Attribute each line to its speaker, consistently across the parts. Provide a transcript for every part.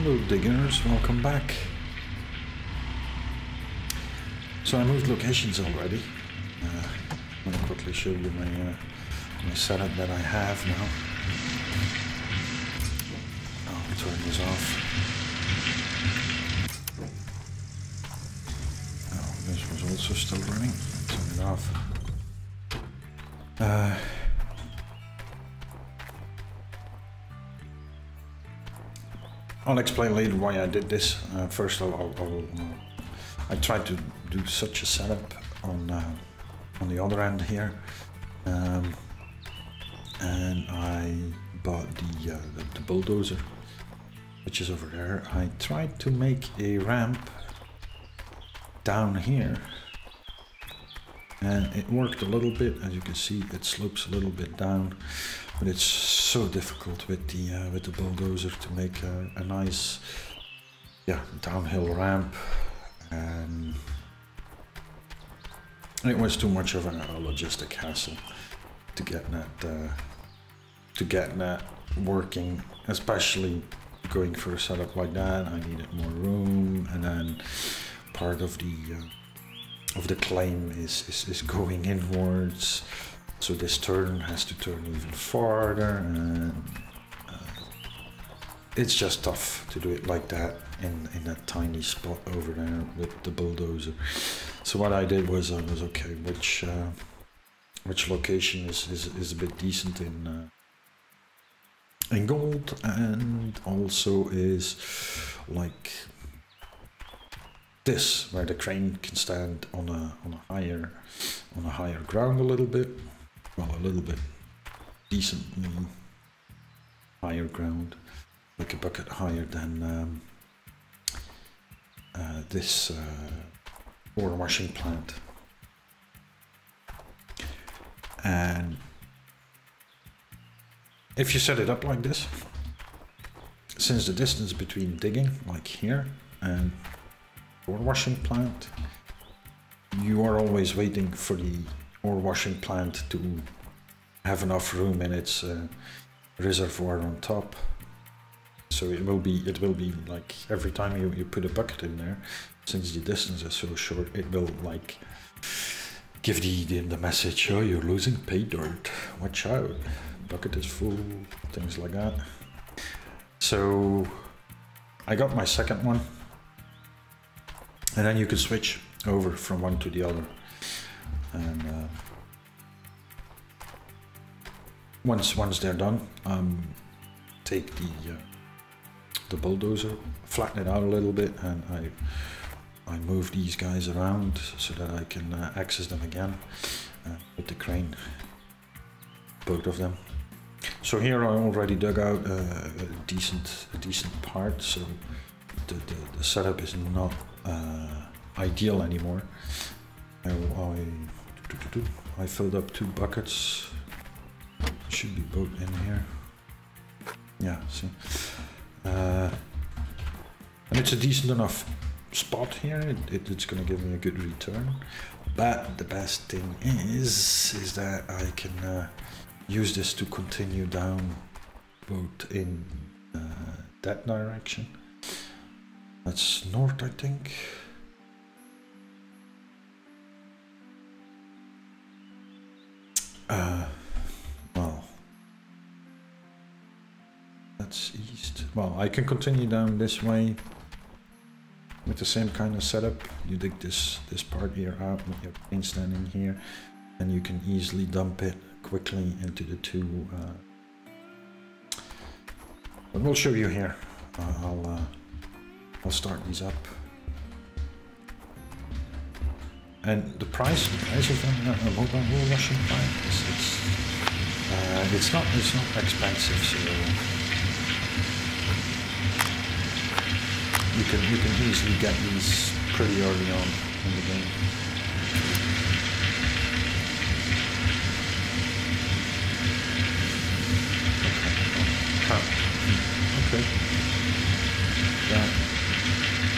Speaker 1: Hello diggers, welcome back. So I moved locations already. I'm going to quickly show you my setup that I have now. I'll turn this off. Oh, this was also still running. Turn it off. I'll explain later why I did this. First, I tried to do such a setup on the other end here, and I bought the bulldozer, which is over there. I tried to make a ramp down here, and it worked a little bit. As you can see, it slopes a little bit down. But it's so difficult with the bulldozer to make a nice, downhill ramp, and it was too much of a logistic hassle to get that working. Especially going for a setup like that, I needed more room, and then part of the claim is going inwards. So this turn has to turn even farther, and it's just tough to do it like that in that tiny spot over there with the bulldozer. So what I did was okay, which location is a bit decent in gold, and also is like this, where the crane can stand on a higher ground a little bit. Well, a little bit decently higher ground, like a bucket higher than this ore washing plant. And if you set it up like this, since the distance between digging, like here, and ore washing plant, you are always waiting for the ore washing plant to have enough room in its reservoir on top. So it will be like every time you put a bucket in there, since the distance is so short, it will like give the message, oh, you're losing pay dirt, watch out, bucket is full, things like that. So I got my second one, and then you can switch over from one to the other. And once they're done, take the bulldozer, flatten it out a little bit, and I move these guys around so that I can access them again with the crane, both of them. So here I already dug out a decent part, so the setup is not ideal anymore. I filled up 2 buckets. Should be both in here. Yeah, see. And it's a decent enough spot here. It's going to give me a good return. But the best thing is that I can use this to continue down both in that direction. That's north, I think. Well, that's east. Well, I can continue down this way with the same kind of setup. You dig this part here out with your crane standing here, and you can easily dump it quickly into the 2. But we'll show you here. I'll start these up. And the price of a mobile washing plant it's not expensive, so you can easily get these pretty early on in the game. Okay. Yeah.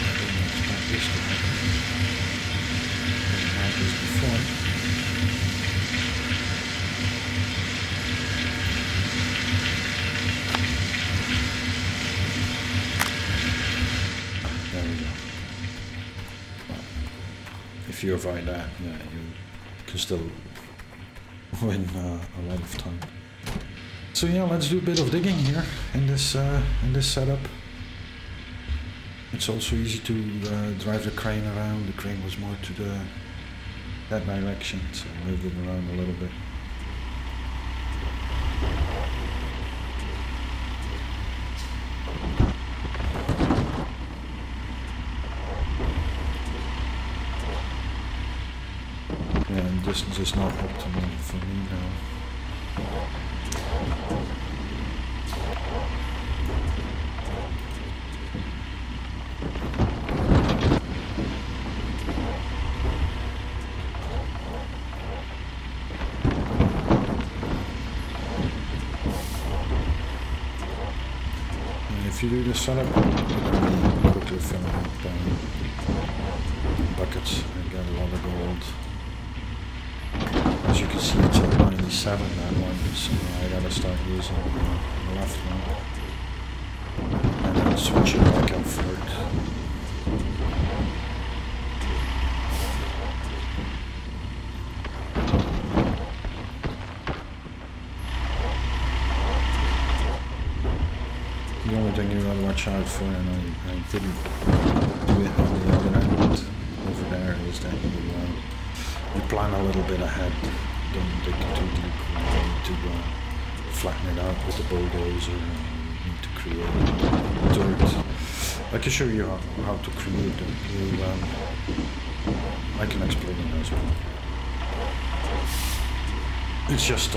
Speaker 1: I didn't expect this to happen. This before. if you avoid that, yeah, you can still win a lot of time. So yeah, let's do a bit of digging here in this setup. It's also easy to drive the crane around. The crane was more to that direction, so I moved it around a little bit. Yeah, distance is not optimal for me now. If you do the setup, you can quickly fill up buckets and get a lot of gold. As you can see, it's at 97 that one, so I gotta start using the left one. And then switch it back up for it. The only thing you gotta watch out for, and I didn't do it on the other end over there, is that you plan a little bit ahead. Don't dig too deep. You need to flatten it out with the bulldozer. You need to create dirt. I can show you how to create it. I can explain it as well. It's just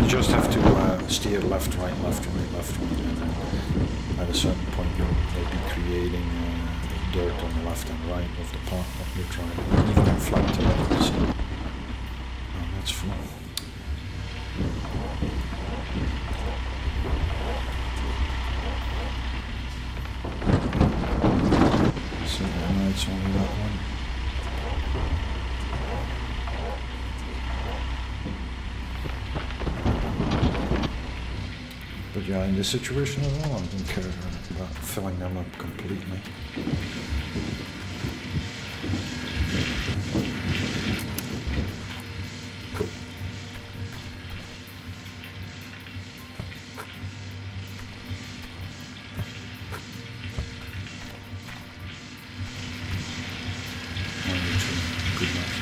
Speaker 1: you just have to steer left, right, left, right, left, right, and then at a certain point you'll be creating dirt on the left and right of the part that you're trying, even on flat terrain. So, oh, that's full. So now it's only that one. But yeah, in this situation at all, I don't care about filling them up completely. Good enough.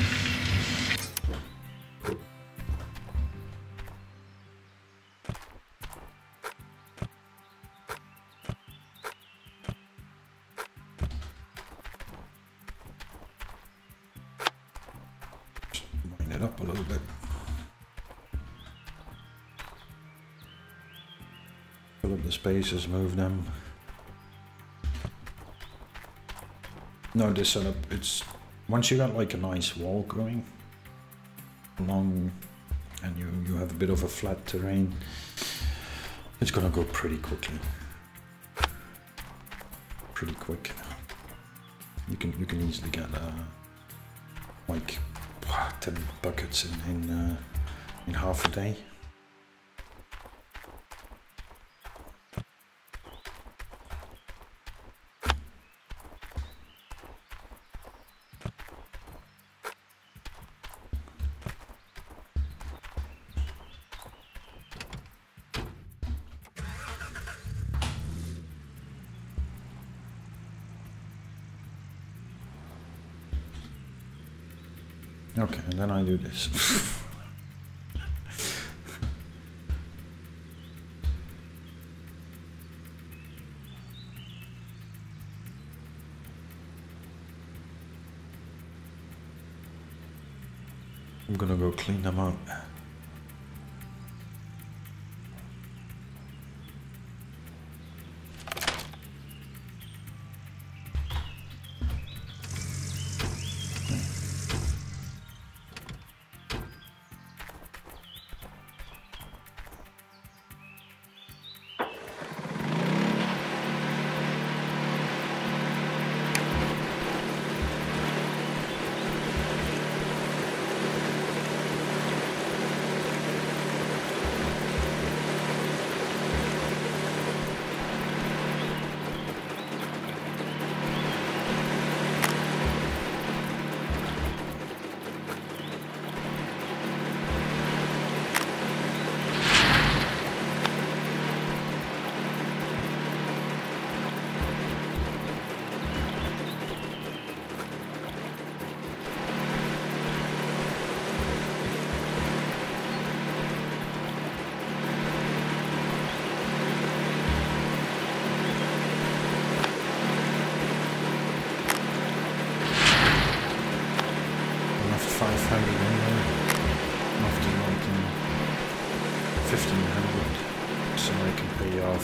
Speaker 1: It up a little bit. Fill up the spaces, move them. No, this setup, it's once you got like a nice wall going along and you have a bit of a flat terrain, it's gonna go pretty quickly. Pretty quick. You can easily get like 10 buckets in half a day. Okay, and then I do this. I'm gonna go clean them up.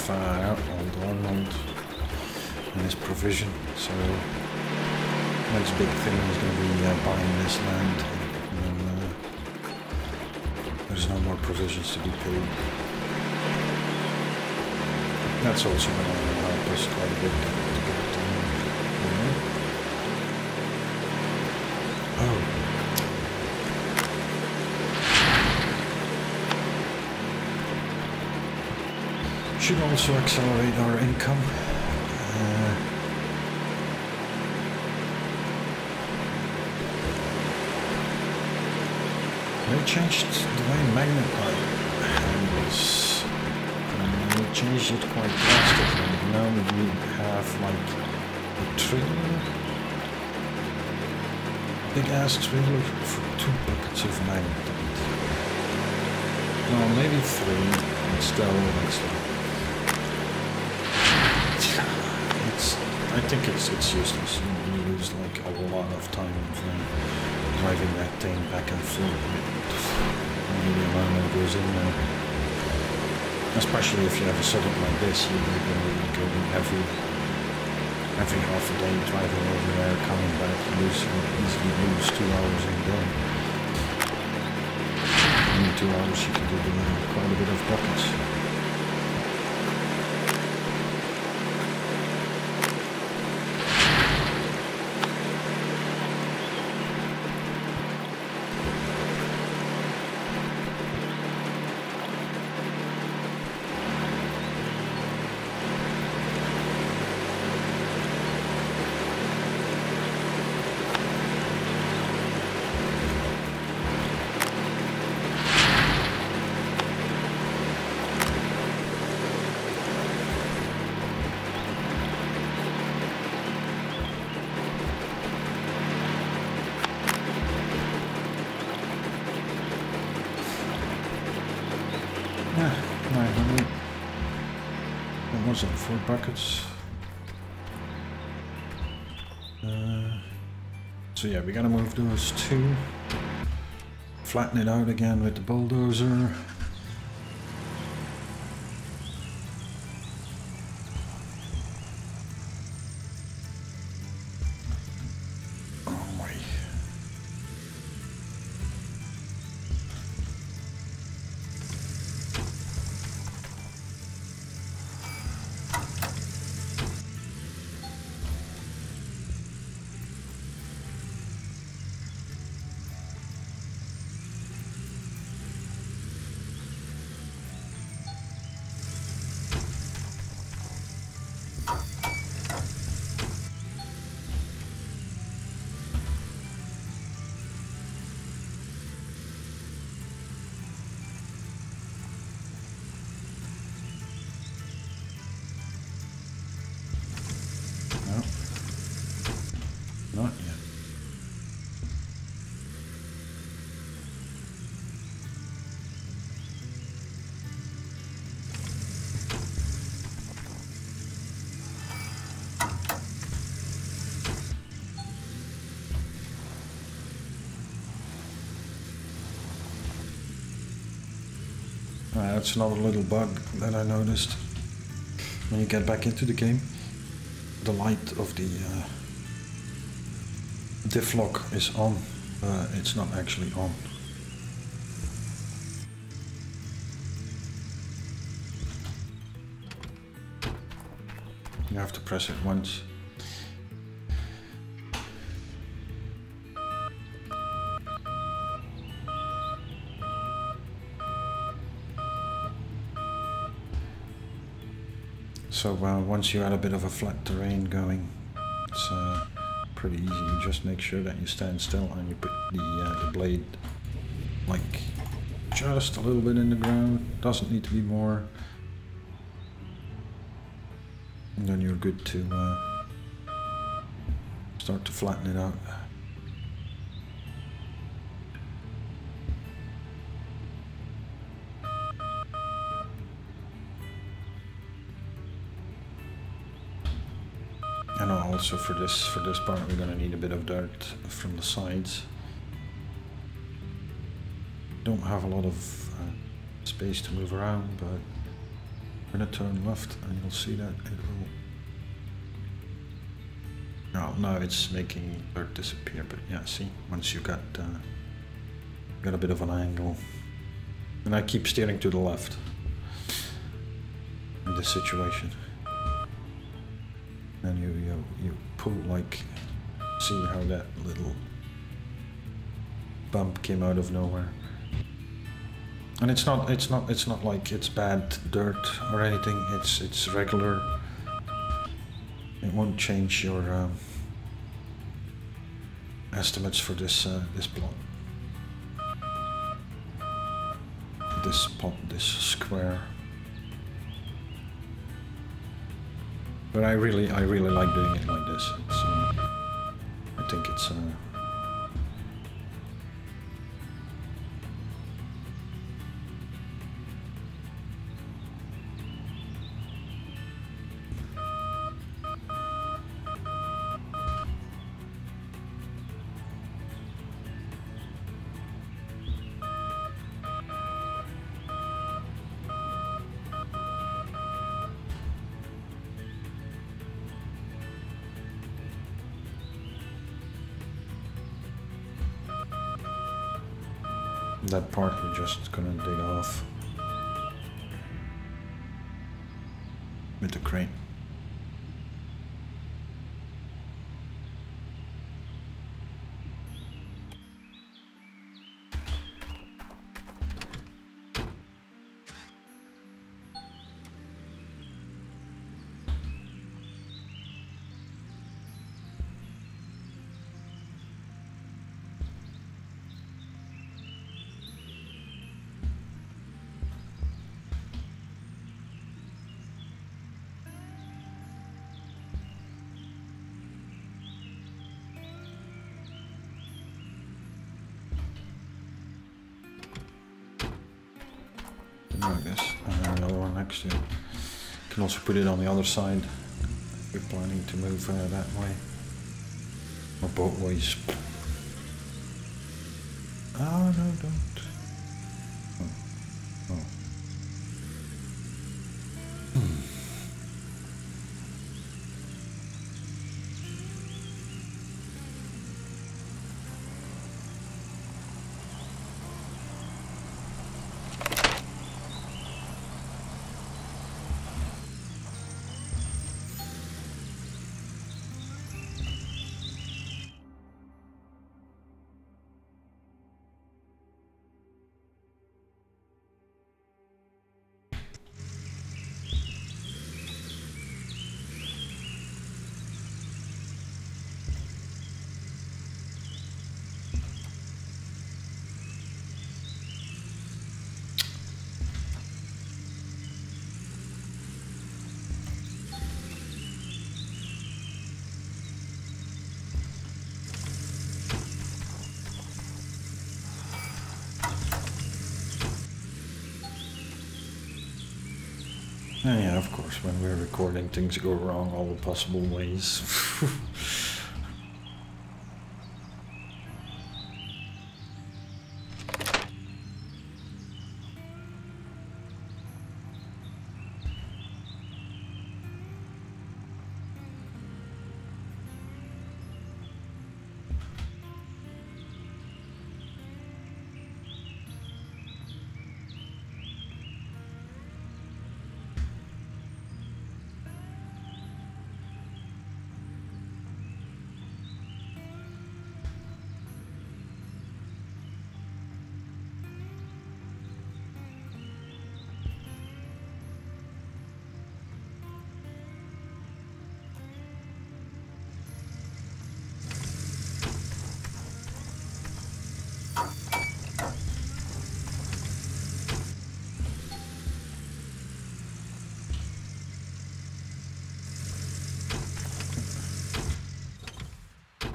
Speaker 1: out old Arnold and his provision, so next big thing is going to be buying this land, and there's no more provisions to be paid. That's also going to help us quite a bit to get it done. Oh. Should also accelerate our income. They changed the way magnet handles. They changed it quite drastically. Now you have like a trailer, big ass trailer for 2 buckets of magnet. Well, maybe 3, but still, I think it's useless. You lose like a lot of time driving that thing back and forth. Maybe the amount that goes in there. Especially if you have a setup like this, you're going to be going every half a day driving over there, coming back. You easily lose 2 hours in going. In 2 hours you can do quite a bit of buckets. Yeah, 900. What was it? 4 buckets. So yeah, we gotta move those 2. Flatten it out again with the bulldozer. Not yet. That's another little bug that I noticed when you get back into the game. The light of the diff lock is on, it's not actually on. You have to press it once. So once you had a bit of a flat terrain going, it's pretty easy. You just make sure that you stand still and you put the blade like just a little bit in the ground. Doesn't need to be more. And then you're good to start to flatten it out. And also for this part we're going to need a bit of dirt from the sides. Don't have a lot of space to move around, but We're gonna turn left and you'll see that it will... No, now it's making dirt disappear, but yeah, see, once you got a bit of an angle. And I keep steering to the left in this situation. And you pull, like, see how that little bump came out of nowhere. And it's not like it's bad dirt or anything. It's regular. It won't change your estimates for this this plot. This square. But I really like doing it like this. It's, I think it's that part we're just gonna dig off with the crane. Like this, and another one next to it. You can also put it on the other side if you're planning to move that way, or both ways. Oh no, don't. Oh. Yeah, of course, when we're recording, things go wrong all the possible ways.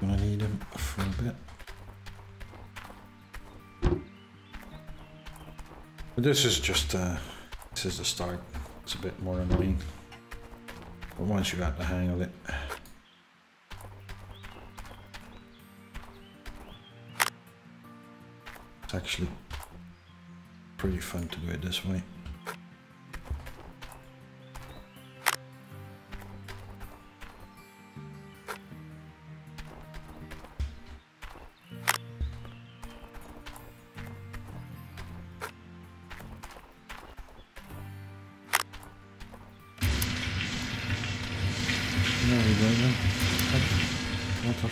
Speaker 1: Gonna need him for a bit. But this is just this is the start. It's a bit more annoying, but once you got the hang of it, it's actually pretty fun to do it this way. There we go then. Water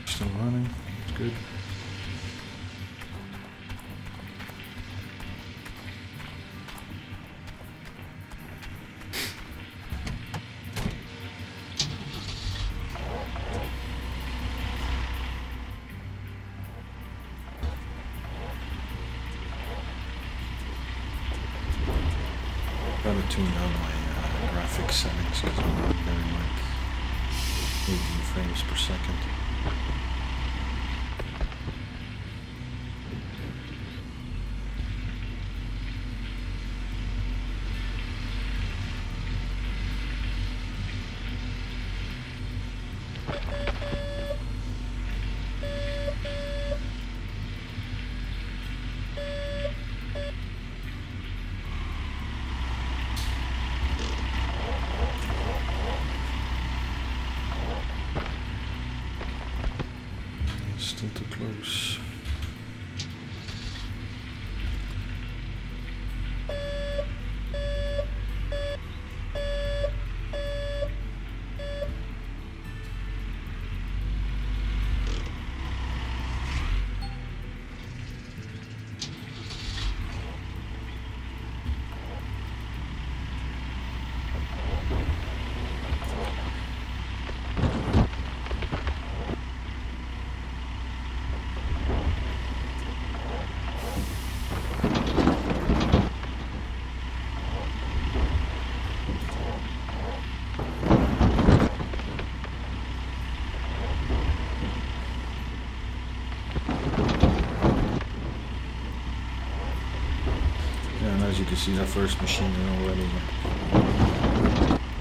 Speaker 1: still running, it's good. Gotta tune down my graphics settings because I'm not getting like 18 frames per second. Still too close. As you can see, that first machine already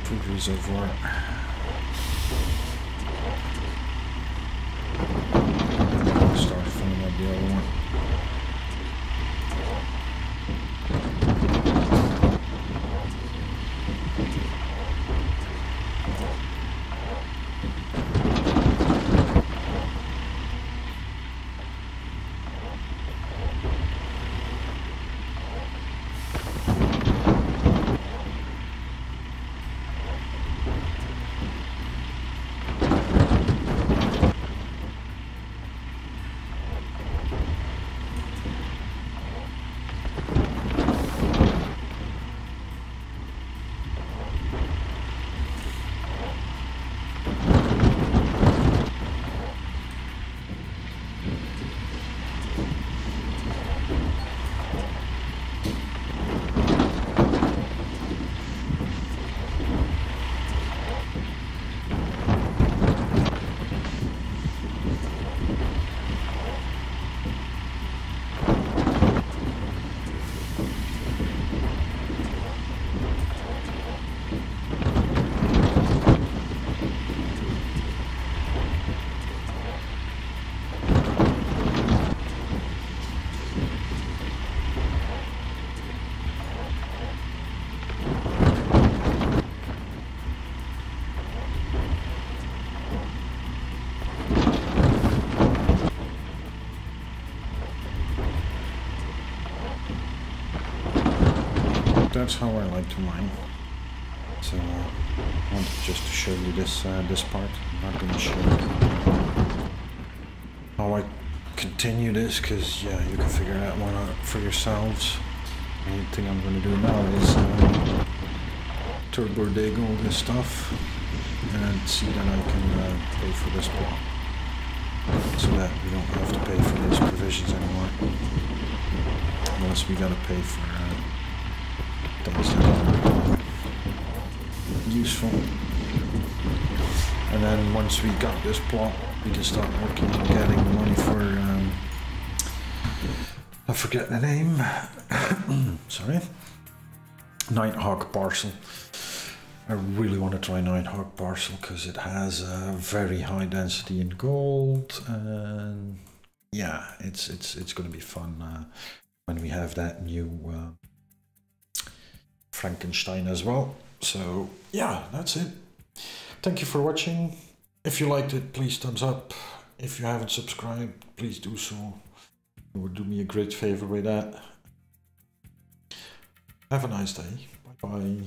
Speaker 1: food reservoir. Start filling up the other one. That's how I like to mine. So I wanted just to show you this this part. I'm not going to show you how I continue this, because yeah, you can figure that one out for yourselves. The only thing I'm going to do now is turbo dig all this stuff and see that I can pay for this block, so that we don't have to pay for these provisions anymore, unless we gotta pay for things that are useful. And then once we got this plot, we can start working on getting the money for I forget the name. Sorry, Nighthawk parcel. I really want to try Nighthawk parcel because it has a very high density in gold, and yeah, it's going to be fun when we have that new Frankenstein as well. So yeah, that's it. Thank you for watching. If you liked it, please thumbs up. If you haven't subscribed, please do so. It would do me a great favor with that. Have a nice day. Bye bye.